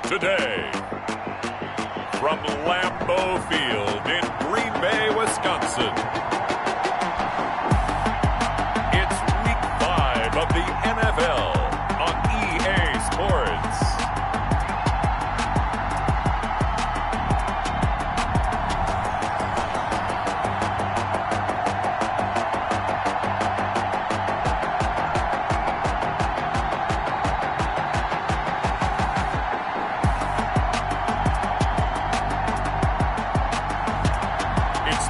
today. From Lambeau Field in Green Bay, Wisconsin. It's Week 5 of the NFL on EA Sports.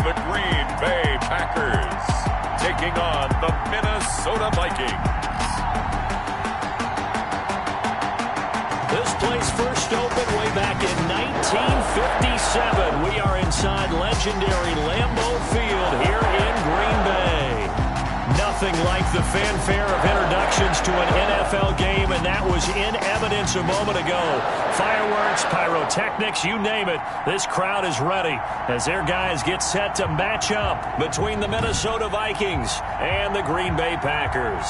The Green Bay Packers taking on the Minnesota Vikings. This place first opened way back in 1957. We are inside legendary Lambeau Field here in Green Bay. Nothing like the fanfare of introductions to an NFL game, and that was in evidence a moment ago. Fireworks, pyrotechnics, you name it. This crowd is ready as their guys get set to match up between the Minnesota Vikings and the Green Bay Packers.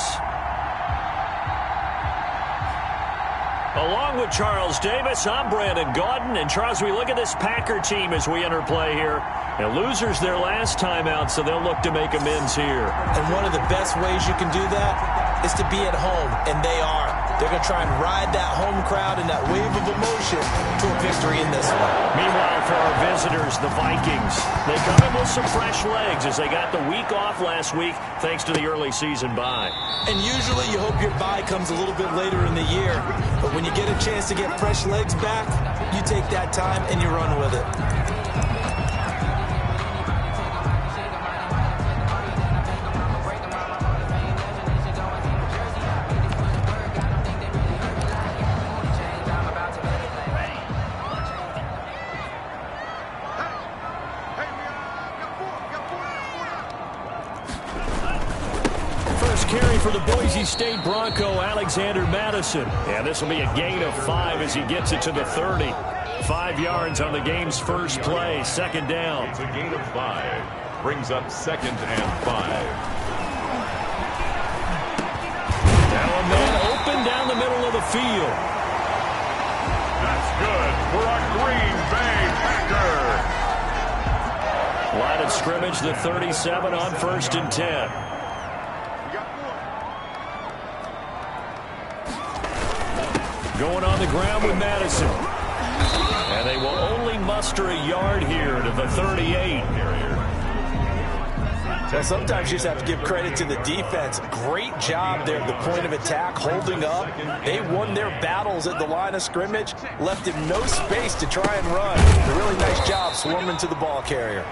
Along with Charles Davis, I'm Brandon Gaudin. And Charles, we look at this Packer team as we enter play here. And losers their last time out, so they'll look to make amends here. And one of the best ways you can do that is to be at home, and they are. They're going to try and ride that home crowd and that wave of emotion to a victory in this one. Meanwhile, for our visitors, the Vikings, they come in with some fresh legs as they got the week off last week thanks to the early season bye. And usually you hope your bye comes a little bit later in the year, but when you get a chance to get fresh legs back, you take that time and you run with it. Carry for the Boise State Bronco, Alexander Madison. And this will be a gain of 5 as he gets it to the 30. 5 yards on the game's first play, second down. It's a gain of 5. Brings up 2nd and 5. Now a man open down the middle of the field. That's good for a Green Bay Packer. Line of scrimmage, the 37 on 1st and 10. Going on the ground with Madison. And they will only muster a yard here to the 38. So sometimes you just have to give credit to the defense. Great job there at the point of attack, holding up. They won their battles at the line of scrimmage, left him no space to try and run. A really nice job swarming to the ball carrier.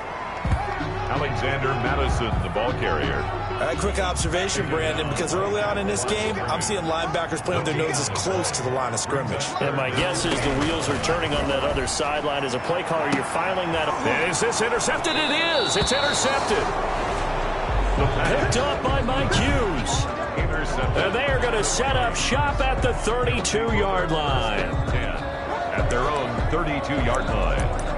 Alexander Madison, the ball carrier. All right, quick observation, Brandon, because early on in this game, I'm seeing linebackers playing with their noses close to the line of scrimmage. And my guess is the wheels are turning on that other sideline. As a play caller, you're filing that. Is this intercepted? It is. It's intercepted. Picked up by Mike Hughes. And they are going to set up shop at the 32-yard line. 10 at their own 32-yard line.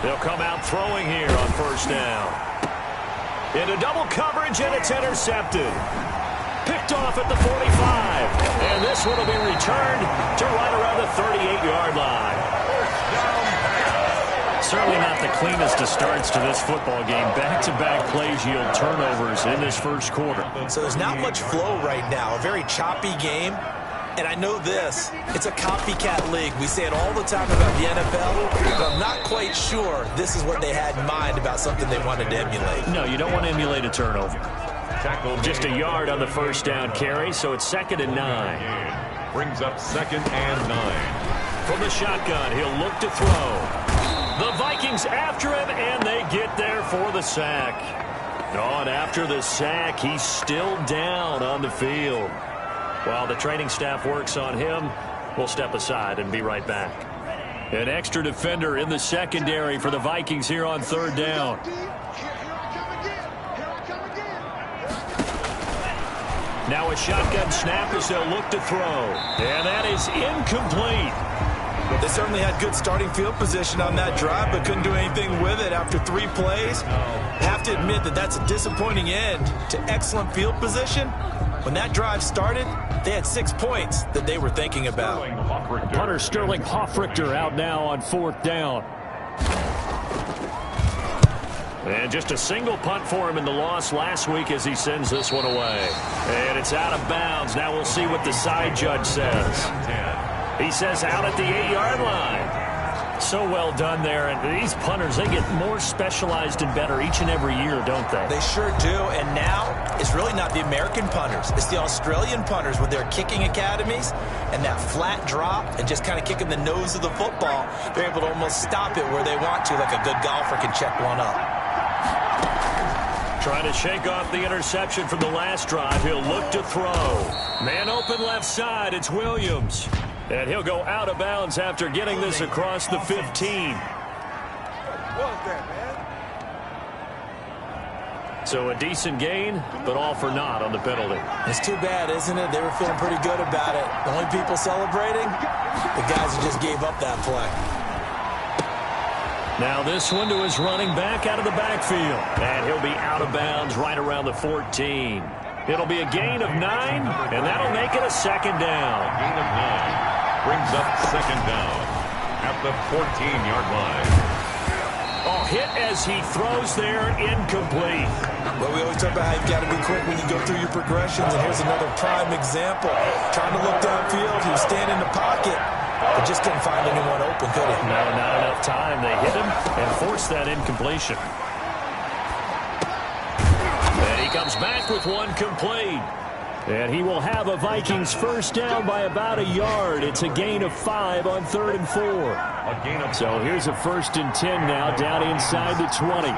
They'll come out throwing here on 1st down. Into double coverage, and it's intercepted. Picked off at the 45. And this one will be returned to right around the 38-yard line. Certainly not the cleanest of starts to this football game. Back-to-back plays yield turnovers in this first quarter. So there's not much flow right now. A very choppy game. And I know this, it's a copycat league. We say it all the time about the NFL, but I'm not quite sure this is what they had in mind about something they wanted to emulate. No, you don't want to emulate a turnover. Just a yard on the 1st down carry, so it's 2nd and 9. Brings up 2nd and 9. From the shotgun, he'll look to throw. The Vikings after him, and they get there for the sack. On after the sack, he's still down on the field. While the training staff works on him, we'll step aside and be right back. An extra defender in the secondary for the Vikings here on 3rd down. Now a shotgun snap as they'll look to throw. And that is incomplete. They certainly had good starting field position on that drive, but couldn't do anything with it after 3 plays. Have to admit that that's a disappointing end to excellent field position. When that drive started, they had 6 points that they were thinking about. Punter Sterling Hoffrichter out now on 4th down. And just a single punt for him in the loss last week as he sends this one away. And it's out of bounds. Now we'll see what the side judge says. He says out at the 8-yard line. So well done there. And these punters, they get more specialized and better each and every year, don't they? They sure do. And now it's really not the American punters. It's the Australian punters with their kicking academies and that flat drop and just kind of kicking the nose of the football. They're able to almost stop it where they want to, like a good golfer can check one up. Trying to shake off the interception from the last drive. He'll look to throw. Man open left side. It's Williams. And he'll go out of bounds after getting this across the 15. So a decent gain, but all for naught on the penalty. It's too bad, isn't it? They were feeling pretty good about it. The only people celebrating, the guys who just gave up that play. Now this one to his running back out of the backfield. And he'll be out of bounds right around the 14. It'll be a gain of 9, and that'll make it a 2nd down. Gain of 9 brings up 2nd down at the 14-yard line. Oh, hit as he throws there, incomplete. Well, we always talk about how you've got to be quick when you go through your progressions, and here's another prime example. Trying to look downfield, he was standing in the pocket. But just couldn't find anyone open, could he? No, not enough time. They hit him and forced that incompletion. And he comes back with one complete. And he will have a Vikings 1st down by about a yard. It's a gain of 5 on 3rd and 4. So here's a 1st and 10 now down inside the 20.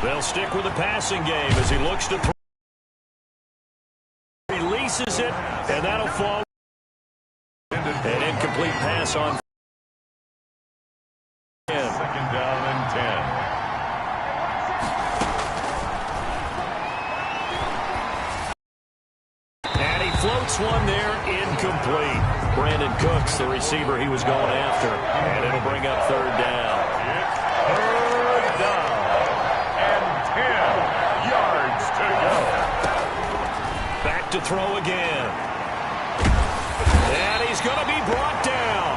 They'll stick with the passing game as he looks to throw. Releases it, and that'll fall. An incomplete pass on 10. 2nd down and 10. And he floats one there, incomplete. Brandon Cooks, the receiver he was going after. And it'll bring up 3rd down. It's 3rd down and 10 yards to go. Back to throw again. And he's going to be brought down.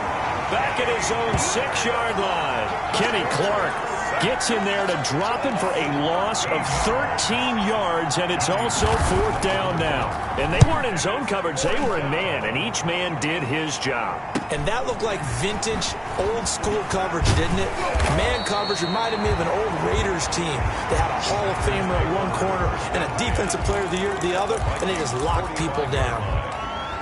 Back at his own 6-yard line. Kenny Clark gets in there to drop him for a loss of 13 yards, and it's also 4th down now. And they weren't in zone coverage. They were in man, and each man did his job. And that looked like vintage, old-school coverage, didn't it? Man coverage reminded me of an old Raiders team. They had a Hall of Famer at one corner and a Defensive Player of the Year at the other, and they just locked people down.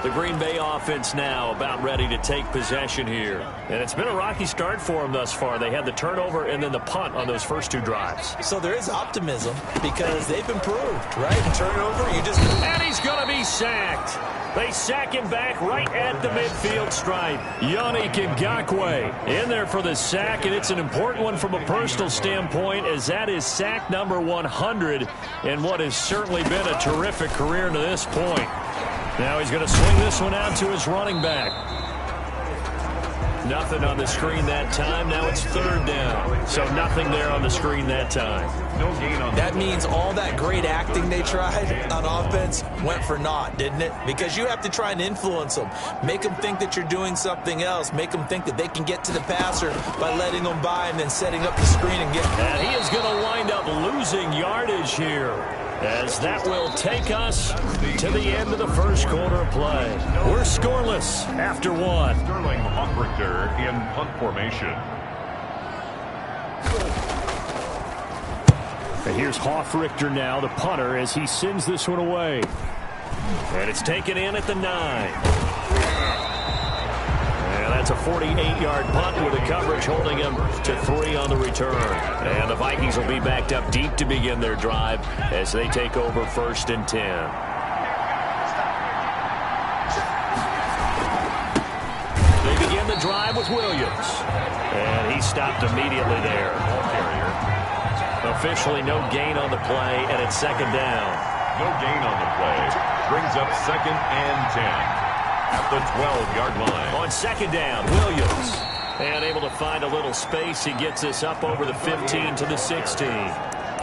The Green Bay offense now about ready to take possession here. And it's been a rocky start for them thus far. They had the turnover and then the punt on those first 2 drives. So there is optimism because they've improved, right? And turnover, you just... And he's going to be sacked. They sack him back right at the midfield stripe. Yannick Ngakoue in there for the sack, and it's an important one from a personal standpoint as that is sack number 100 in what has certainly been a terrific career to this point. Now he's going to swing this one out to his running back. Nothing on the screen that time. Now it's 3rd down. So nothing there on the screen that time. No gain on that. Means all that great acting they tried on offense went for naught, didn't it? Because you have to try and influence them. Make them think that you're doing something else. Make them think that they can get to the passer by letting them by and then setting up the screen and get... And he is going to wind up losing yardage here, as that will take us to the end of the 1st quarter of play. We're scoreless after 1. Sterling Hoffrichter in punt formation. And here's Hoffrichter now, the punter, as he sends this one away. And it's taken in at the 9. And that's a 48-yard punt with the coverage holding him to 3 on the return. And the Vikings will be backed up deep to begin their drive as they take over 1st and 10. They begin the drive with Williams. And he stopped immediately there. Ball carrier. Officially no gain on the play, and it's second down. No gain on the play. Brings up 2nd and 10 at the 12-yard line. On second down, Williams. And able to find a little space. He gets us up over the 15 to the 16.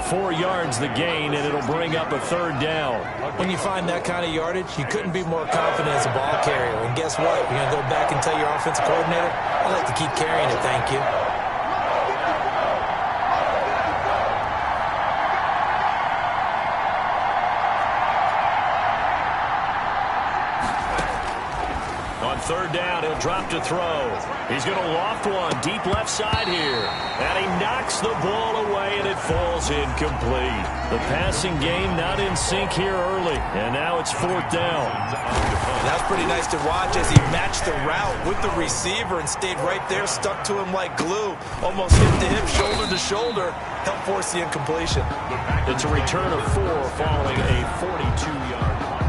4 yards the gain, and it'll bring up a third down. When you find that kind of yardage, you couldn't be more confident as a ball carrier. And guess what? You're going to go back and tell your offensive coordinator, I'd like to keep carrying it, thank you. Third down, he'll drop to throw. He's going to loft one deep left side here. And he knocks the ball away, and it falls incomplete. The passing game not in sync here early. And now it's 4th down. That's pretty nice to watch as he matched the route with the receiver and stayed right there, stuck to him like glue. Almost hip to hip, shoulder to shoulder. Helped force the incompletion. It's a return of 4 following a 42-yard.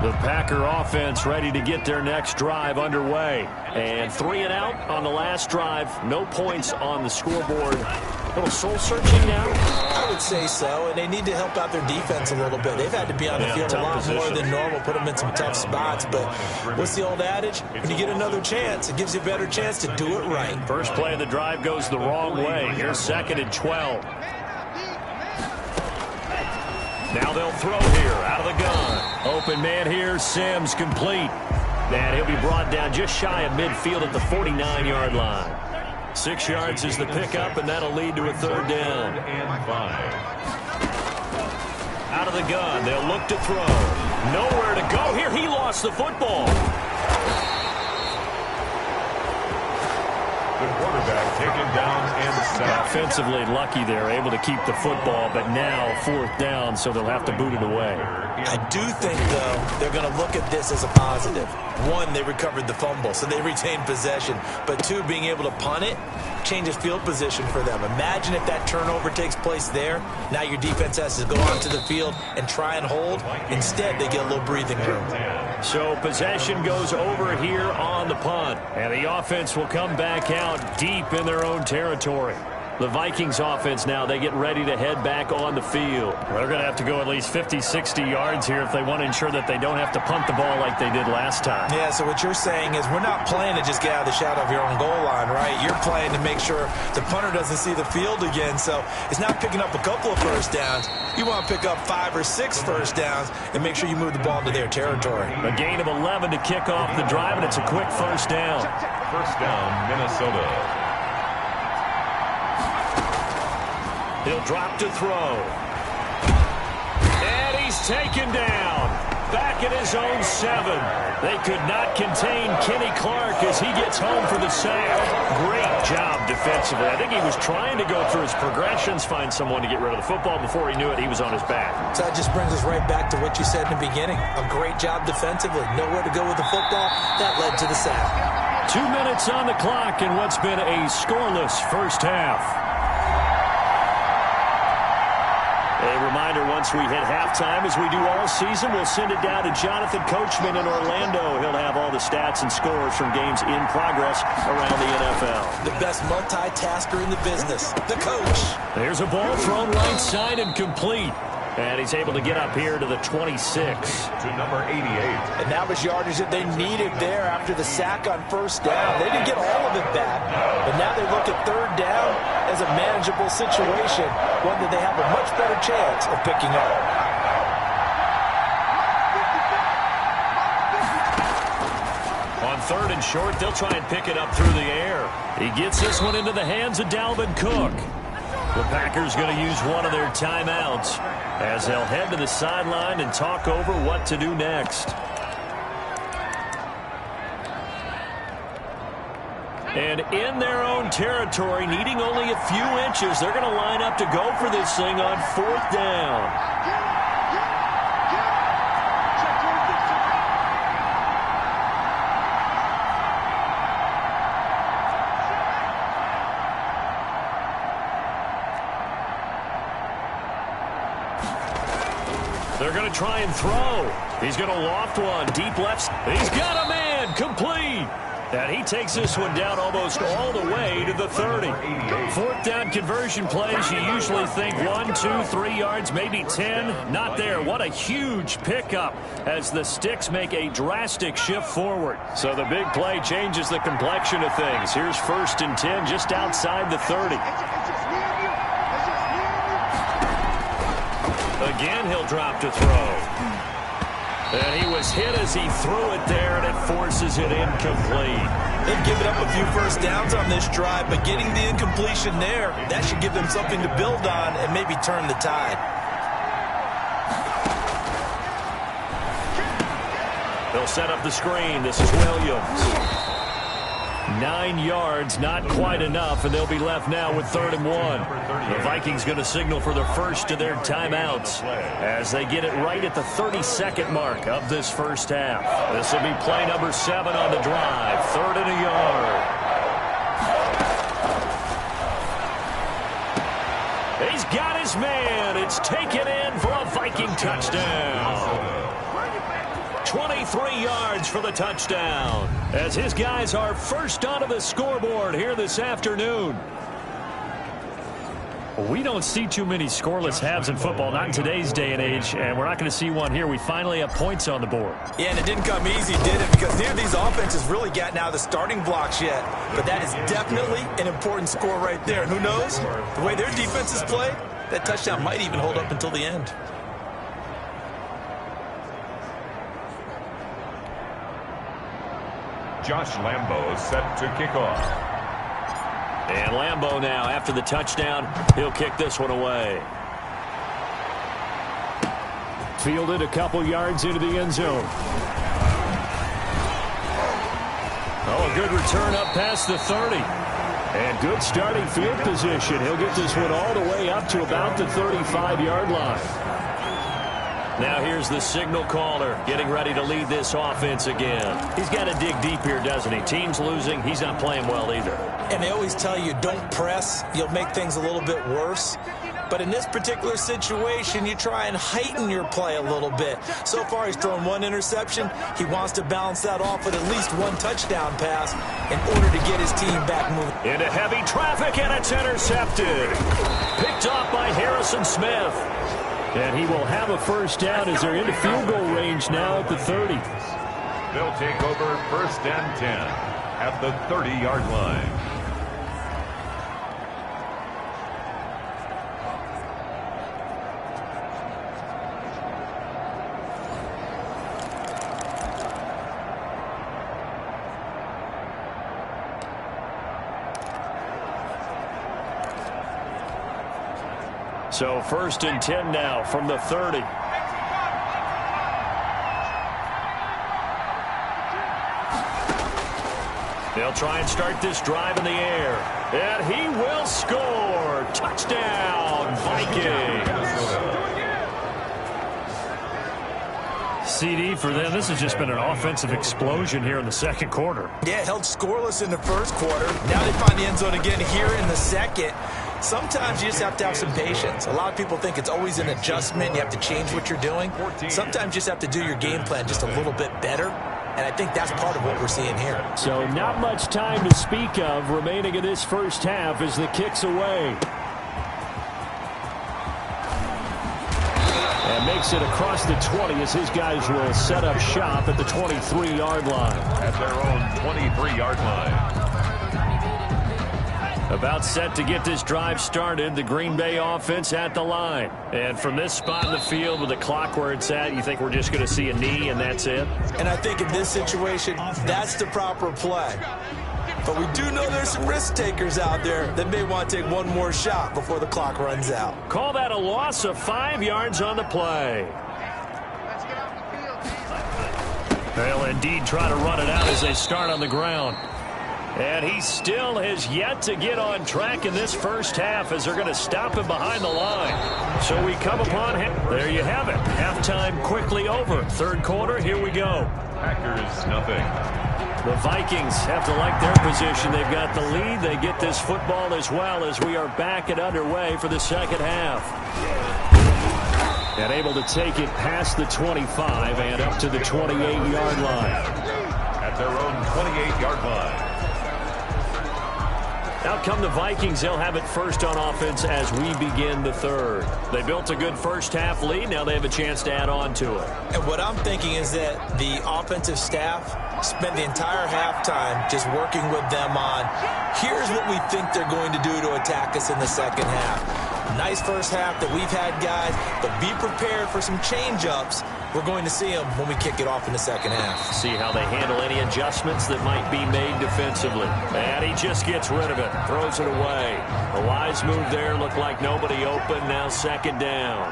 The Packer offense ready to get their next drive underway. And 3 and out on the last drive. No points on the scoreboard. A little soul-searching now? I would say so, and they need to help out their defense a little bit. They've had to be on the field a lot more than normal, put them in some tough spots. But what's the old adage? When you get another chance, it gives you a better chance to do it right. First play of the drive goes the wrong way. Here's 2nd and 12. Now they'll throw here out of the gun. Open man here, Sims complete. And he'll be brought down just shy of midfield at the 49-yard line. 6 yards is the pickup, and that'll lead to a third down. Out of the gun, they'll look to throw. Nowhere to go here. He lost the football. The quarterback taken down and sacked. Offensively lucky they're able to keep the football, but now 4th down, so they'll have to boot it away. I do think, though, they're going to look at this as a positive. 1, they recovered the fumble, so they retained possession. But 2, being able to punt it changes field position for them. Imagine if that turnover takes place there. Now your defense has to go onto the field and try and hold. Instead, they get a little breathing room. So possession goes over here on the punt. And the offense will come back out deep in their own territory. The Vikings offense now, they get ready to head back on the field. They're going to have to go at least 50, 60 yards here if they want to ensure that they don't have to punt the ball like they did last time. Yeah, so what you're saying is we're not playing to just get out of the shadow of your own goal line, right? You're playing to make sure the punter doesn't see the field again. So it's not picking up a couple of first downs. You want to pick up 5 or 6 first downs and make sure you move the ball into their territory. A gain of 11 to kick off the drive, and it's a quick first down. First down, Minnesota. He'll drop to throw. And he's taken down. Back at his own 7. They could not contain Kenny Clark as he gets home for the sack. Great job defensively. I think he was trying to go through his progressions, find someone to get rid of the football. Before he knew it, he was on his back. So that just brings us right back to what you said in the beginning. A great job defensively. Nowhere to go with the football. That led to the sack. 2 minutes on the clock in what's been a scoreless first half. A reminder, once we hit halftime, as we do all season, we'll send it down to Jonathan Coachman in Orlando. He'll have all the stats and scores from games in progress around the NFL. The best multitasker in the business, the coach. There's a ball thrown right side and complete. And he's able to get up here to the 26. To number 88. And that was yardage that they needed there after the sack on first down. They didn't get all of it back. But now they look at third down as a manageable situation, one that they have a much better chance of picking up. On third and short, they'll try and pick it up through the air. He gets this one into the hands of Dalvin Cook. The Packers going to use one of their timeouts as they'll head to the sideline and talk over what to do next. And in their own territory, needing only a few inches, they're going to line up to go for this thing on 4th down. They're going to try and throw. He's going to loft one deep left. He's got a man complete. And he takes this one down almost all the way to the 30. Fourth down conversion plays, you usually think 1, 2, 3 yards, maybe 10. Not there. What a huge pickup as the Sticks make a drastic shift forward. So the big play changes the complexion of things. Here's 1st and 10 just outside the 30. Again, he'll drop to throw. And he was hit as he threw it there, and it forces it incomplete. They've given up a few first downs on this drive, but getting the incompletion there, that should give them something to build on and maybe turn the tide. They'll set up the screen. This is Williams. 9 yards, not quite enough, and they'll be left now with 3rd and 1. The Vikings going to signal for the first of their timeouts as they get it right at the 32nd mark of this first half. This will be play number 7 on the drive. 3rd and a yard. He's got his man. It's taken in for a Viking touchdown. 23 yards for the touchdown as his guys are first onto the scoreboard here this afternoon. We don't see too many scoreless halves in football, not in today's day and age, and we're not going to see one here. We finally have points on the board. Yeah, and it didn't come easy, did it? Because neither of these offenses really gotten out of the starting blocks yet. But that is definitely an important score right there. And who knows? The way their defense is played, that touchdown might even hold up until the end. Josh Lambo set to kick off. And Lambo now, after the touchdown, he'll kick this one away. Fielded a couple yards into the end zone. Oh, a good return up past the 30. And good starting field position. He'll get this one all the way up to about the 35-yard line. Now here's the signal caller getting ready to lead this offense again. He's got to dig deep here, doesn't he? Team's losing. He's not playing well either. And they always tell you don't press. You'll make things a little bit worse. But in this particular situation, you try and heighten your play a little bit. So far, he's thrown 1 interception. He wants to balance that off with at least 1 touchdown pass in order to get his team back moving. Into heavy traffic, and it's intercepted. Picked off by Harrison Smith. And he will have a first down as they're into field goal range now at the 30. They'll take over 1st and 10 at the 30-yard line. So 1st and 10 now from the 30. They'll try and start this drive in the air. And he will score. Touchdown, Vikings. CD for them. This has just been an offensive explosion here in the second quarter. Yeah, held scoreless in the first quarter. Now they find the end zone again here in the second. Sometimes you just have to have some patience. A lot of people think it's always an adjustment. You have to change what you're doing. Sometimes you just have to do your game plan just a little bit better. And I think that's part of what we're seeing here. So not much time to speak of remaining in this first half as the kick's away. And makes it across the 20 as his guys will set up shop at the 23-yard line. At their own 23-yard line. About set to get this drive started, the Green Bay offense at the line. And from this spot in the field with the clock where it's at, you think we're just going to see a knee and that's it? And I think in this situation, that's the proper play. But we do know there's some risk takers out there that may want to take one more shot before the clock runs out. Call that a loss of 5 yards on the play. They'll indeed try to run it out as they start on the ground. And he still has yet to get on track in this first half as they're going to stop him behind the line. So we come upon him. There you have it. Halftime quickly over. Third quarter, here we go. Packers, nothing. The Vikings have to like their position. They've got the lead. They get this football as well as we are back and underway for the second half. And able to take it past the 25 and up to the 28-yard line. At their own 28-yard line. come the Vikings, they'll have it first on offense as we begin the third. They built a good first-half lead. Now they have a chance to add on to it. And what I'm thinking is that the offensive staff spent the entire halftime just working with them on, here's what we think they're going to do to attack us in the second half. Nice first half that we've had, guys, but be prepared for some change-ups. We're going to see them when we kick it off in the second half. See how they handle any adjustments that might be made defensively. And he just gets rid of it, throws it away. A wise move there, looked like nobody open, now second down.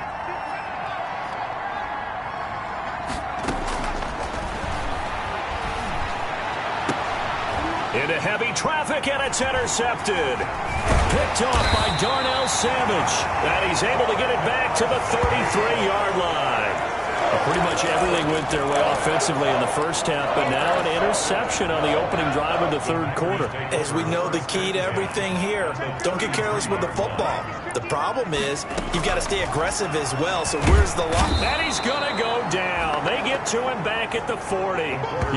Into heavy traffic, and it's intercepted. Picked off by Darnell Savage. And he's able to get it back to the 33-yard line. Pretty much everything went their way offensively in the first half, but now an interception on the opening drive of the third quarter. As we know, the key to everything here, don't get careless with the football. The problem is you've got to stay aggressive as well, so where's the lock? And he's going to go down. They get to him back at the 40.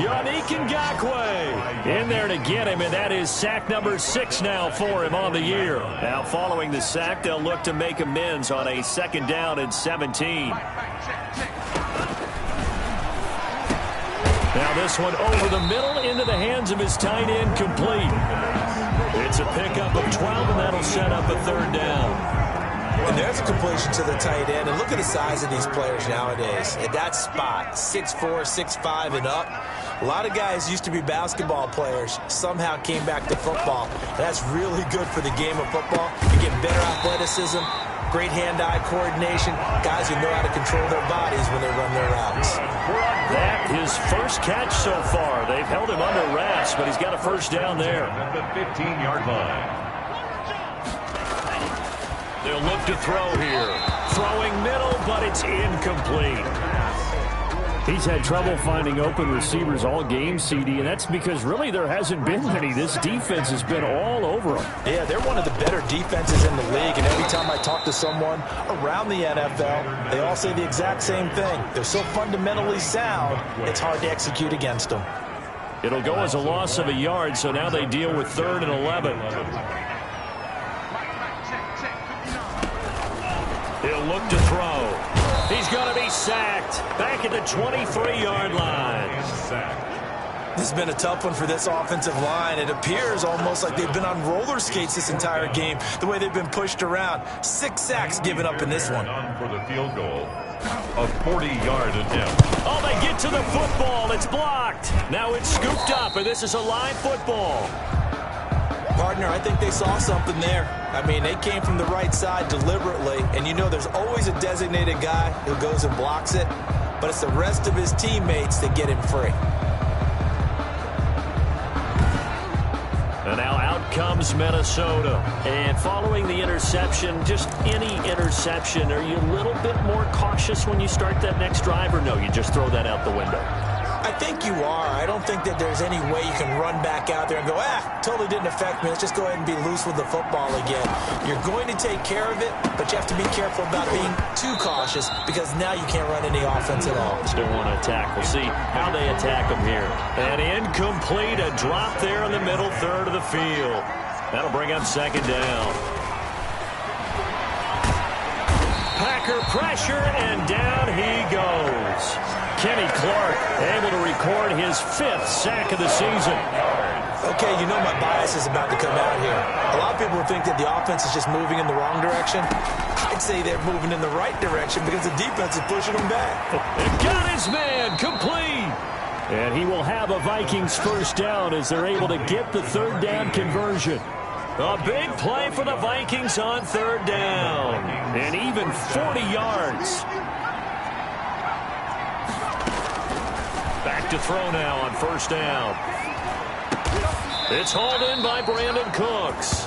Yannick Ngakoue in there to get him, and that is sack number 6 now for him on the year. Now following the sack, they'll look to make amends on a second down and 17. Now this one over the middle into the hands of his tight end, complete. It's a pickup of 12, and that'll set up a third down. And there's a completion to the tight end. And look at the size of these players nowadays. At that spot, 6'4", 6'5", and up. A lot of guys used to be basketball players, somehow came back to football. That's really good for the game of football. You get better athleticism, great hand-eye coordination, guys who know how to control their bodies when they run their routes. That his first catch so far. They've held him under wraps, but he's got a first down there. At the 15-yard line. They'll look to throw here. Throwing middle, but it's incomplete. He's had trouble finding open receivers all game, CD, and that's because really there hasn't been many. This defense has been all over them. Yeah, they're one of the better defenses in the league, and every time I talk to someone around the NFL, they all say the exact same thing. They're so fundamentally sound, it's hard to execute against them. It'll go as a loss of a yard, so now they deal with 3rd and 11. He'll look to throw. He's going to be sacked back at the 23-yard line. This has been a tough one for this offensive line. It appears almost like they've been on roller skates this entire game, the way they've been pushed around. 6 sacks given up in this one. For the field goal, a 40-yard attempt. Oh, they get to the football. It's blocked. Now it's scooped up, and this is a live football. Partner, I think they saw something there. I mean, they came from the right side deliberately, and you know there's always a designated guy who goes and blocks it, but it's the rest of his teammates that get him free. And now out comes Minnesota. And following the interception, just any interception, are you a little bit more cautious when you start that next drive, or no, you just throw that out the window? I think you are. I don't think that there's any way you can run back out there and go, totally didn't affect me. Let's just go ahead and be loose with the football again. You're going to take care of it, but you have to be careful about being too cautious because now you can't run any offense at all. Still want to attack. We'll see how they attack them here. And incomplete, a drop there in the middle third of the field. That'll bring up second down. Packer pressure, and down he goes. Kenny Clark able to record his 5th sack of the season. Okay, you know my bias is about to come out here. A lot of people would think that the offense is just moving in the wrong direction. I'd say they're moving in the right direction because the defense is pushing them back. Got his man, complete. And he will have a Vikings first down as they're able to get the 3rd down conversion. A big play for the Vikings on 3rd down. And even 40 yards. Back to throw now on 1st down. It's hauled in by Brandon Cooks.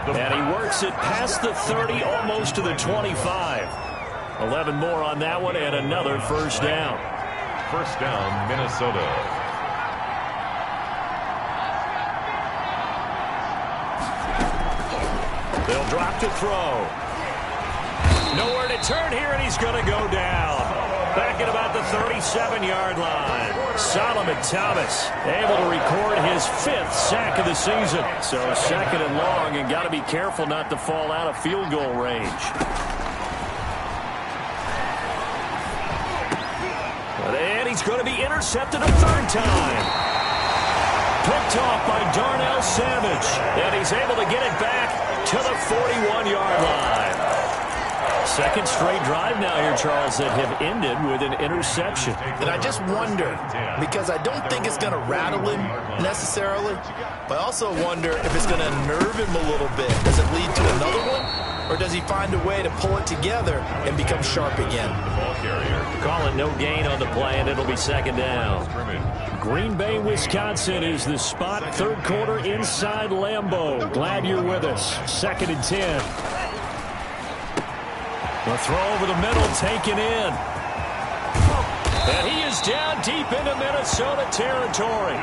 And he works it past the 30, almost to the 25. 11 more on that one, and another first down. First down, Minnesota. They'll drop to throw. Nowhere to turn here, and he's going to go down. Back at about the 37-yard line. Solomon Thomas able to record his 5th sack of the season. So 2nd and long, and got to be careful not to fall out of field goal range. And he's going to be intercepted a 3rd time. Picked off by Darnell Savage. And he's able to get it back to the 41-yard line. 2nd straight drive now here, Charles, that have ended with an interception. And I just wonder, because I don't think it's going to rattle him necessarily, but I also wonder if it's going to unnerve him a little bit. Does it lead to another one? Or does he find a way to pull it together and become sharp again? Call it no gain on the play, and it'll be 2nd down. Green Bay, Wisconsin is the spot. 3rd quarter inside Lambeau. Glad you're with us. 2nd and 10. The throw over the middle, taken in. And he is down deep into Minnesota territory.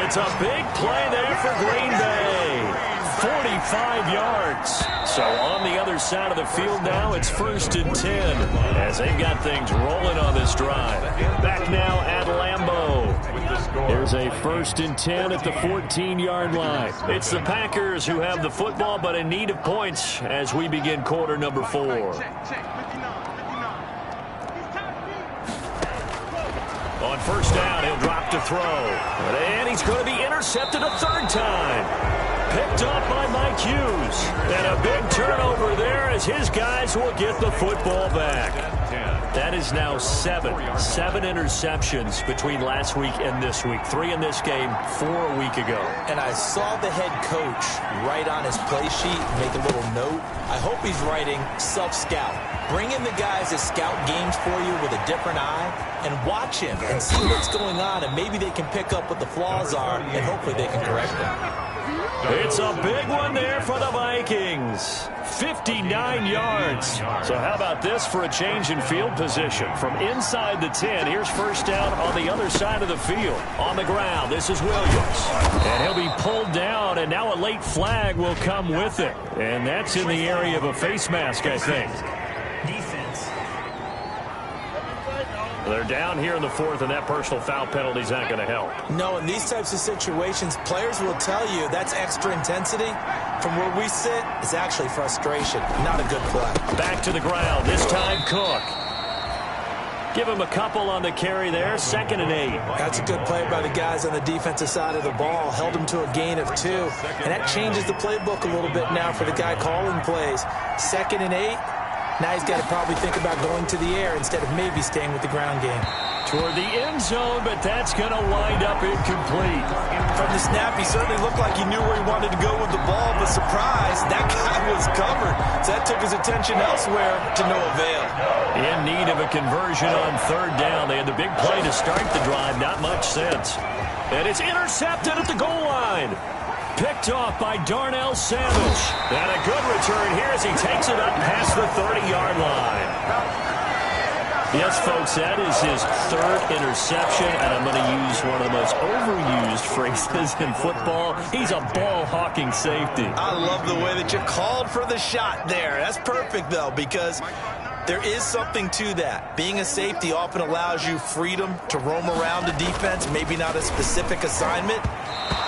It's a big play there for Green Bay. 45 yards. So on the other side of the field now, it's 1st and 10 as they've got things rolling on this drive. Back now at Lambeau. There's a 1st and 10 at the 14-yard line. It's the Packers who have the football, but in need of points as we begin quarter number 4. On 1st down, he'll drop to throw. And he's going to be intercepted a 3rd time. Picked up by Mike Hughes. And a big turnover there as his guys will get the football back. That is now 7 interceptions between last week and this week. 3 in this game, 4 a week ago. And I saw the head coach write on his play sheet, make a little note. I hope he's writing self-scout. Bring in the guys that scout games for you with a different eye and watch him and see what's going on, and maybe they can pick up what the flaws are, and hopefully they can correct them. It's a big one there for the Vikings. 59 yards. So how about this for a change in field position? From inside the 10, here's 1st down on the other side of the field. On the ground, this is Williams. And he'll be pulled down, and now a late flag will come with it. And that's in the area of a face mask, I think. They're down here in the 4th, and that personal foul penalty is not going to help. No, in these types of situations, players will tell you that's extra intensity. From where we sit, it's actually frustration. Not a good play. Back to the ground, this time Cook. Give him a couple on the carry there, 2nd and 8. That's a good play by the guys on the defensive side of the ball. Held him to a gain of 2. And that changes the playbook a little bit now for the guy calling plays. 2nd and 8. Now he's got to probably think about going to the air instead of maybe staying with the ground game. Toward the end zone, but that's going to wind up incomplete. From the snap, he certainly looked like he knew where he wanted to go with the ball, but surprise, that guy was covered. So that took his attention elsewhere to no avail. In need of a conversion on 3rd down. They had the big play to start the drive, not much since. And it's intercepted at the goal line. Picked off by Darnell Savage. And a good return here as he takes it up past the 30-yard line. Yes, folks, that is his 3rd interception, and I'm going to use one of the most overused phrases in football. He's a ball-hawking safety. I love the way that you called for the shot there. That's perfect, though, because there is something to that. Being a safety often allows you freedom to roam around the defense, maybe not a specific assignment.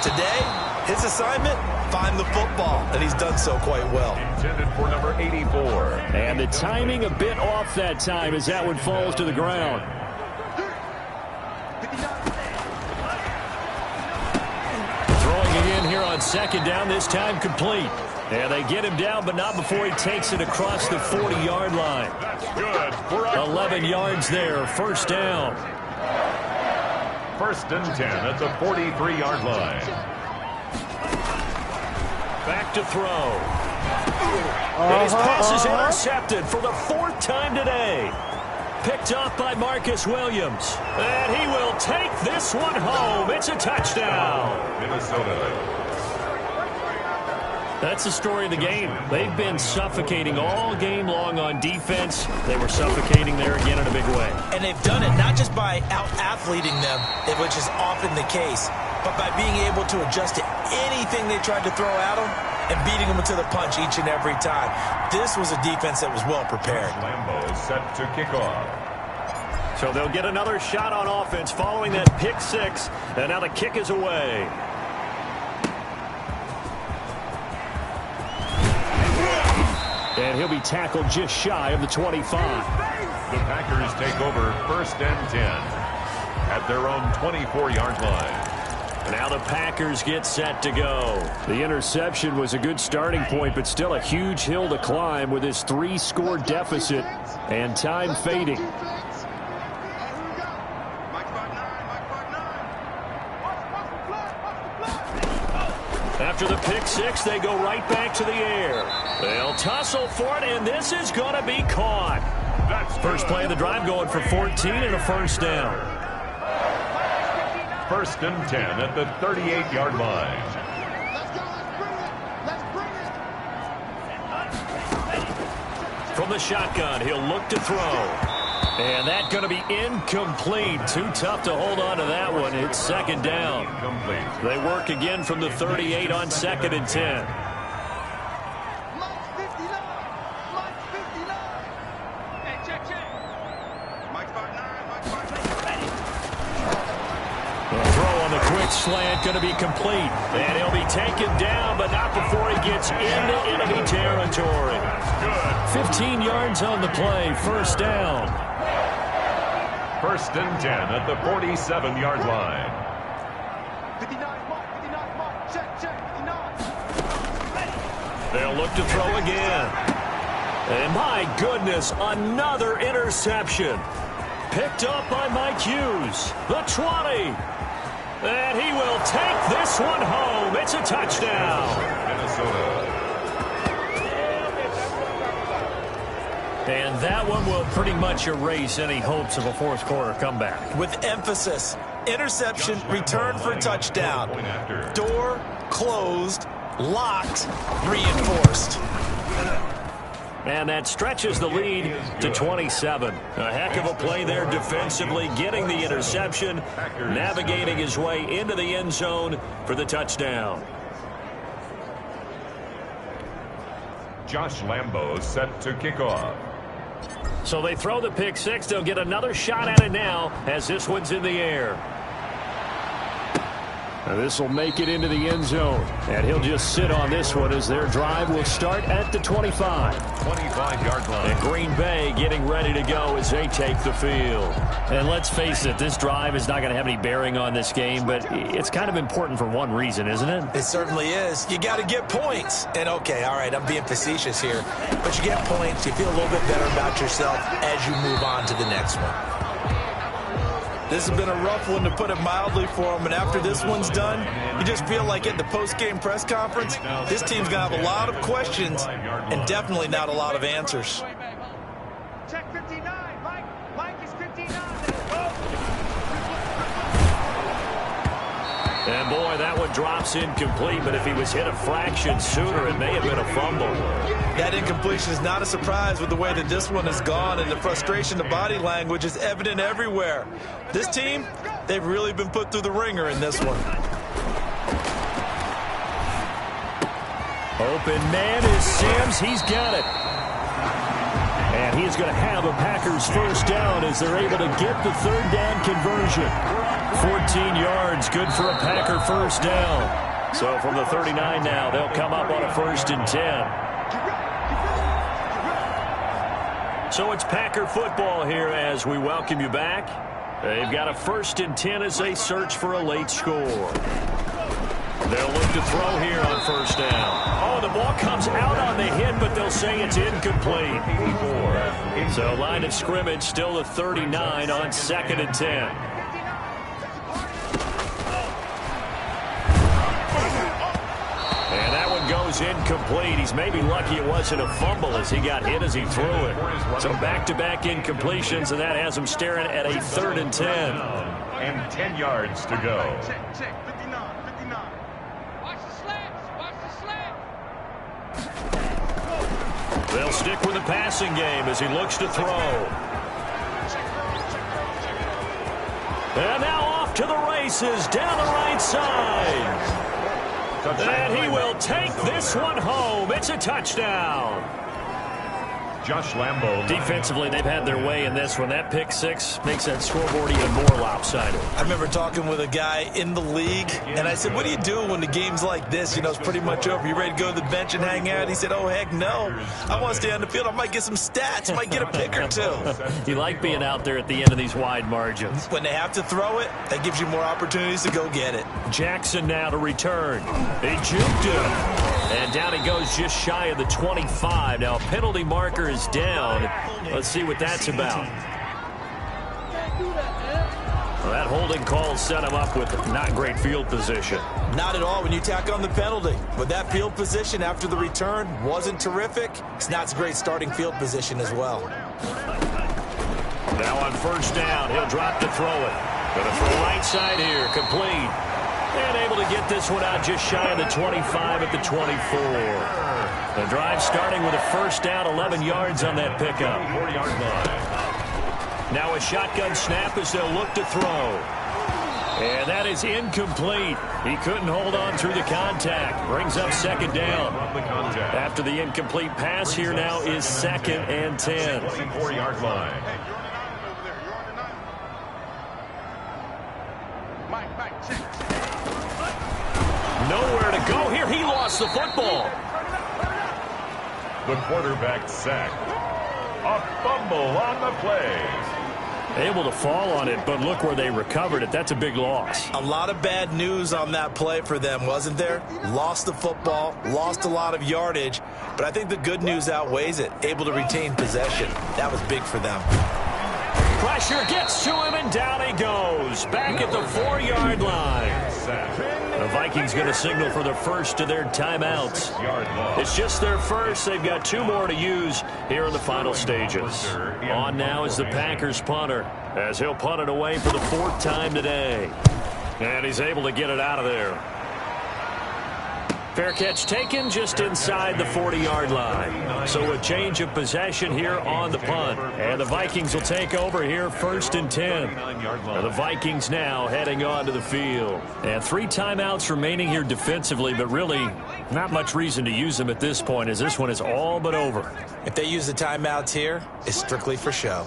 Today, his assignment, find the football, and he's done so quite well. Intended for number 84. And the timing a bit off that time as that one falls to the ground. Throwing it in here on 2nd down, this time complete. And they get him down, but not before he takes it across the 40-yard line. That's good. 11 yards there, 1st down. 1st and 10 at the 43-yard line. Back to throw. And his pass is intercepted for the 4th time today. Picked off by Marcus Williams. And he will take this one home. It's a touchdown. Minnesota. That's the story of the game. They've been suffocating all game long on defense. They were suffocating there again in a big way. And they've done it not just by out-athleting them, which is often the case, but by being able to adjust to anything they tried to throw at them and beating them to the punch each and every time. This was a defense that was well prepared. Lambeau is set to kick off. So they'll get another shot on offense following that pick six. And now the kick is away. And he'll be tackled just shy of the 25. The Packers take over 1st and 10 at their own 24-yard line. Now the Packers get set to go. The interception was a good starting point, but still a huge hill to climb with this 3-score deficit and time fading. After the pick six, they go right back to the air. They'll tussle for it, and this is going to be caught. First play of the drive going for 14 and a first down. 1st and 10 at the 38-yard line. From the shotgun, he'll look to throw. And that's going to be incomplete. Too tough to hold on to that one. It's 2nd down. Incomplete. They work again from the 38 on 2nd and 10. Slant going to be complete, and he'll be taken down, but not before he gets into enemy territory. 15 yards on the play, first down. 1st and 10 at the 47-yard line. They'll look to throw again. And my goodness, another interception. Picked up by Mike Hughes, the 20. And he will take this one home. It's a touchdown. Minnesota. And that one will pretty much erase any hopes of a fourth-quarter comeback. With emphasis, interception, return for touchdown. Door closed, locked, reinforced. And that stretches the lead to 27. A heck of a play there defensively, getting the interception, navigating his way into the end zone for the touchdown. Josh Lambo set to kick off. So they throw the pick six. They'll get another shot at it now as this one's in the air. This will make it into the end zone. And he'll just sit on this one as their drive will start at the 25. 25-yard line. And Green Bay getting ready to go as they take the field. And let's face it, this drive is not going to have any bearing on this game, but it's kind of important for one reason, isn't it? It certainly is. You got to get points. And okay, all right, I'm being facetious here, but you get points, you feel a little bit better about yourself as you move on to the next one. This has been a rough one, to put it mildly, for them. And after this one's done, you just feel like at the post-game press conference, this team's going to have a lot of questions and definitely not a lot of answers. Check 59. Mike is 59. And boy, that one drops incomplete, but if he was hit a fraction sooner, it may have been a fumble. That incompletion is not a surprise with the way that this one has gone, and the frustration, the body language is evident everywhere. This team, they've really been put through the ringer in this one. Open man is Sims. He's got it. And he's going to have a Packers first down as they're able to get the third down conversion. 14 yards, good for a Packer first down. So from the 39 now, they'll come up on a 1st and 10. So it's Packer football here as we welcome you back. They've got a 1st and 10 as they search for a late score. They'll look to throw here on first down. Oh, the ball comes out on the hit, but they'll say it's incomplete. So line of scrimmage still the 39 on 2nd and 10. And that one goes incomplete. He's maybe lucky it wasn't a fumble as he got hit as he threw it. So back-to-back incompletions, and that has him staring at a 3rd and 10. And 10 yards to go. Check 59. Watch the slants. They'll stick with the passing game as he looks to throw. And now off to the races down the right side. And he will take this one home. It's a touchdown. Josh Lambo. Defensively, they've had their way in this one. That pick six makes that scoreboard even more lopsided. I remember talking with a guy in the league, and I said, what do you do when the game's like this? You know, it's pretty much over. You ready to go to the bench and hang out? He said, oh, heck no. I want to stay on the field. I might get some stats. I might get a pick or two. You like being out there at the end of these wide margins. When they have to throw it, that gives you more opportunities to go get it. Jackson now to return. He juked him. And down he goes just shy of the 25. Now a penalty marker is down. Let's see what that's about. Well, that holding call set him up with not great field position. Not at all when you tack on the penalty. But that field position after the return wasn't terrific. It's not a great starting field position as well. Now on first down, he'll drop to throw it. Gonna throw right side here, complete. And able to get this one out just shy of the 25 at the 24. The drive starting with a first down, 11 yards on that pickup. 40-yard line. Now a shotgun snap as they'll look to throw. And that is incomplete. He couldn't hold on through the contact. Brings up second down. After the incomplete pass, here now is 2nd and 10. 24-yard line. Nowhere to go here. He lost the football. The quarterback sacked. A fumble on the play. Able to fall on it, but look where they recovered it. That's a big loss. A lot of bad news on that play for them, wasn't there? Lost the football, lost a lot of yardage, but I think the good news outweighs it. Able to retain possession. That was big for them. Pressure gets to him, and down he goes. Back at the 4-yard line. The Vikings going to signal for the first of their timeouts. It's just their first. They've got 2 more to use here in the final stages. On now is the Packers punter, as he'll punt it away for the 4th time today. And he's able to get it out of there. Fair catch taken just inside the 40-yard line. So a change of possession here on the punt. And the Vikings will take over here 1st and 10. And the Vikings now heading onto the field. And 3 timeouts remaining here defensively, but really not much reason to use them at this point, as this one is all but over. If they use the timeouts here, it's strictly for show.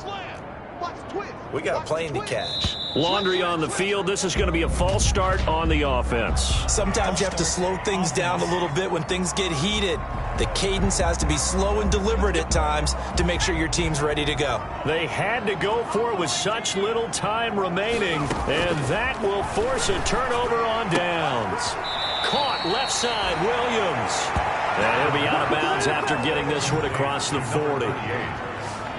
We got a plane to catch. Laundry on the field. This is going to be a false start on the offense. Sometimes you have to slow things down a little bit when things get heated. The cadence has to be slow and deliberate at times to make sure your team's ready to go. They had to go for it with such little time remaining, and that will force a turnover on downs. Caught left side, Williams. And he'll be out of bounds after getting this one across the 40.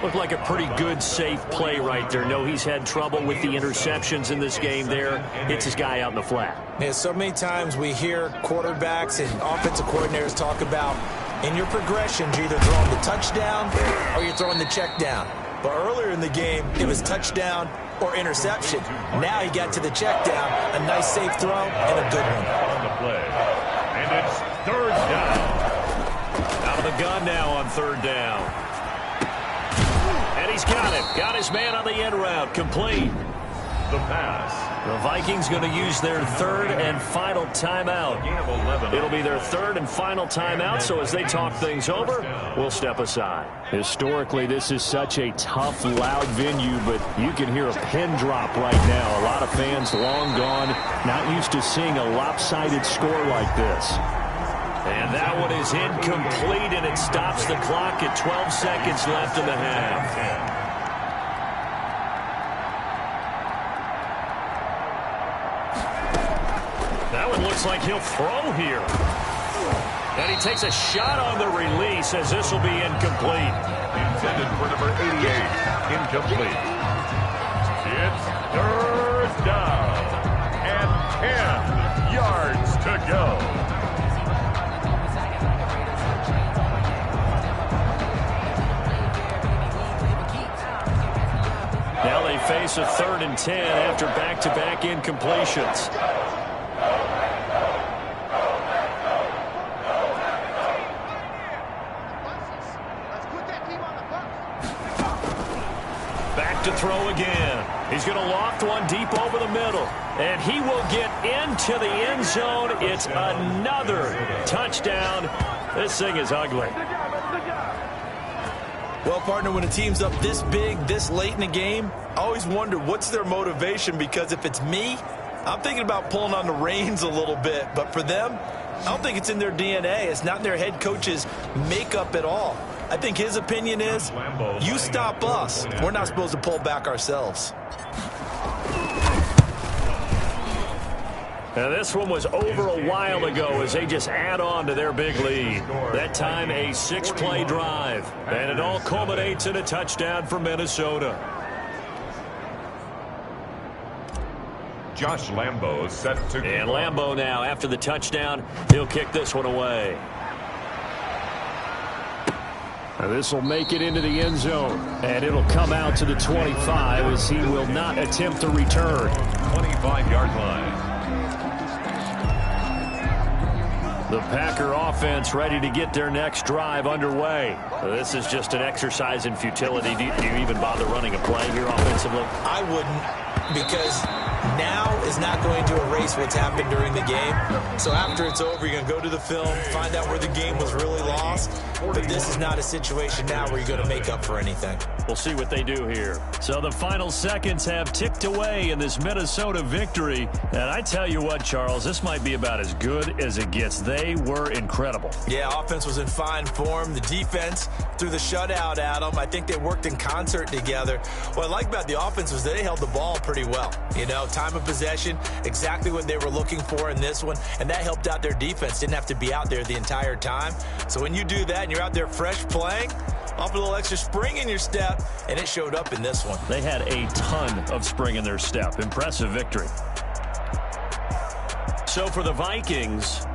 Looked like a pretty good, safe play right there. No, he's had trouble with the interceptions in this game there. Hits his guy out in the flat. Yeah, so many times we hear quarterbacks and offensive coordinators talk about in your progressions, you're either throwing the touchdown or you're throwing the check down. But earlier in the game, it was touchdown or interception. Now he got to the check down, a nice safe throw and a good one. On the play. And it's 3rd down. Out of the gun now on 3rd down. And he's got it. Got his man on the end route. Complete. The pass. The Vikings going to use their 3rd and final timeout. It'll be their 3rd and final timeout, so as they talk things over, we'll step aside. Historically, this is such a tough, loud venue, but you can hear a pin drop right now. A lot of fans long gone, not used to seeing a lopsided score like this. And that one is incomplete, and it stops the clock at 12 seconds left in the half. That one looks like he'll throw here. And he takes a shot on the release, as this will be incomplete. Intended for number 88. Incomplete. It's 3rd down. And 10 yards to go. Now they face a 3rd and 10 after back-to-back incompletions. Back to throw again. He's going to loft one deep over the middle. And he will get into the end zone. It's another touchdown. This thing is ugly. Well, partner, when a team's up this big, this late in the game, I always wonder what's their motivation, because if it's me, I'm thinking about pulling on the reins a little bit. But for them, I don't think it's in their DNA. It's not in their head coach's makeup at all. I think his opinion is, you stop us, we're not supposed to pull back ourselves. Now, this one was over a while ago as they just add on to their big lead. That time a 6-play drive. And it all culminates in a touchdown for Minnesota. Josh Lambo set to go. And Lambo now, after the touchdown, he'll kick this one away. This will make it into the end zone. And it'll come out to the 25 as he will not attempt to return. 25-yard line. The Packer offense ready to get their next drive underway. This is just an exercise in futility. Do you even bother running a play here offensively? I wouldn't, because now is not going to erase what's happened during the game. So after it's over, you're going to go to the film, find out where the game was really lost. But this is not a situation now where you're going to make up for anything. We'll see what they do here. So the final seconds have ticked away in this Minnesota victory. And I tell you what, Charles, this might be about as good as it gets. They were incredible. Yeah, offense was in fine form. The defense threw the shutout at them. I think they worked in concert together. What I like about the offense was they held the ball pretty well. You know, time of possession, exactly what they were looking for in this one. And that helped out their defense. Didn't have to be out there the entire time. So when you do that and you're out there fresh playing, off a little extra spring in your step, and it showed up in this one. They had a ton of spring in their step. Impressive victory. So for the Vikings,